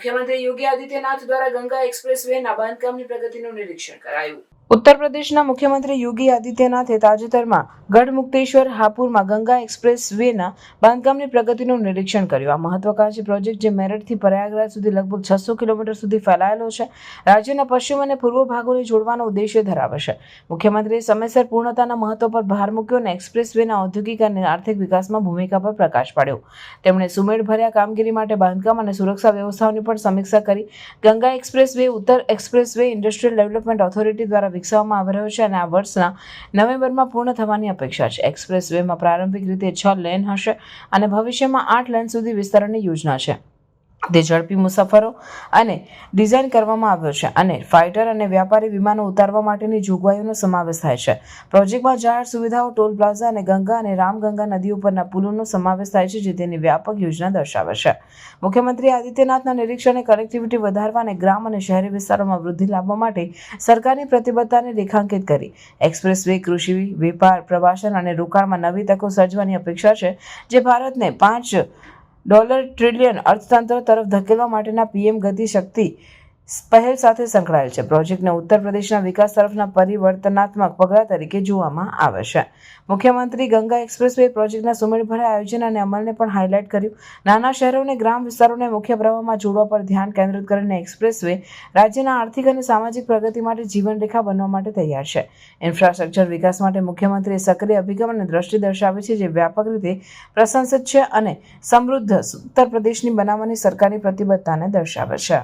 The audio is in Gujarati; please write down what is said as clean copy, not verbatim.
મુખ્યમંત્રી યોગી આદિત્યનાથ દ્વારા ગંગા એક્સપ્રેસ વેના બાંધકામની પ્રગતિનું નિરીક્ષણ કરાયું. ઉત્તર પ્રદેશના મુખ્યમંત્રી યોગી આદિત્યનાથે તાજેતરમાં ગઢમુક્તેશ્વર હાપુરમાં ગંગા એક્સપ્રેસ વેના બાંધકામની પ્રગતિનું નિરીક્ષણ કર્યું. આ મહત્વાકાંક્ષી પ્રોજેક્ટ જે મેરઠથી પ્રયાગરાજ સુધી લગભગ 600 કિલોમીટર સુધી ફેલાયેલો છે, રાજ્યના પશ્ચિમ અને પૂર્વ ભાગોને જોડવાનો ઉદ્દેશ્ય ધરાવે છે. મુખ્યમંત્રીએ સમયસર પૂર્ણતાના મહત્વ પર ભાર મૂક્યો અને એક્સપ્રેસ વેના ઔદ્યોગિક અને આર્થિક વિકાસમાં ભૂમિકા પર પ્રકાશ પાડ્યો. તેમણે સુમેળભર્યા કામગીરી માટે બાંધકામ અને સુરક્ષા વ્યવસ્થાઓની પણ સમીક્ષા કરી. ગંગા એક્સપ્રેસ વે ઉત્તર express way industrial development authority દ્વારા વિકસાવવામાં આવી રહ્યો છે અને આ વર્ષના નવેમ્બરમાં પૂર્ણ થવાની અપેક્ષા છે. એક્સપ્રેસ વેમાં પ્રારંભિક રીતે 6 લેન હશે અને ભવિષ્યમાં 8 લેન સુધી વિસ્તરણની યોજના છે. તે ઝડપી મુસાફરો અને ડિઝાઇન કરવામાં આવ્યો છે અને ફાઇટર અને વ્યાપારી વિમાનો ઉતારવા માટેની જોગવાઈઓનો સમાવેશ થાય છે. પ્રોજેક્ટમાં જાહેર સુવિધાઓ, ટોલ પ્લાઝા અને ગંગા અને રામગંગા નદીઓ પરના પુલોનો સમાવેશ થાય છે, જે તેની વ્યાપક યોજના દર્શાવે છે. મુખ્યમંત્રી આદિત્યનાથના નિરીક્ષણે કનેક્ટિવિટી વધારવા અને ગ્રામ અને શહેરી વિસ્તારોમાં વૃદ્ધિ લાવવા માટે સરકારની પ્રતિબદ્ધતાને રેખાંકિત કરી. એક્સપ્રેસ વે કૃષિ, વેપાર, પ્રવાસન અને રોકાણમાં નવી તકો સર્જવાની અપેક્ષા છે, જે ભારતને $5 ટ્રિલિયન અર્થતંત્ર તરફ ધકેલવા માટેના પીએમ ગતિ શક્તિ પહેલ સાથે સંકળાયેલ છે. પ્રોજેક્ટને ઉત્તર પ્રદેશના વિકાસ તરફના પરિવર્તનાત્મક પગલાં તરીકે જોવામાં આવે છે. મુખ્યમંત્રી ગંગા એક્સપ્રેસ વે પ્રોજેક્ટના સુમેળભર્યા આયોજન અને અમલને પણ હાઇલાઇટ કર્યું. નાના શહેરો અને ગ્રામ વિસ્તારોને મુખ્ય પ્રવાહમાં જોડવા પર ધ્યાન કેન્દ્રિત કરીને એક્સપ્રેસ વે રાજ્યના આર્થિક અને સામાજિક પ્રગતિ માટે જીવનરેખા બનવા માટે તૈયાર છે. ઇન્ફ્રાસ્ટ્રક્ચર વિકાસ માટે મુખ્યમંત્રીએ સક્રિય અભિગમ અને દ્રષ્ટિ દર્શાવી છે, જે વ્યાપક રીતે પ્રશંસિત છે અને સમૃદ્ધ ઉત્તર પ્રદેશની બનાવવાની સરકારની પ્રતિબદ્ધતાને દર્શાવે છે.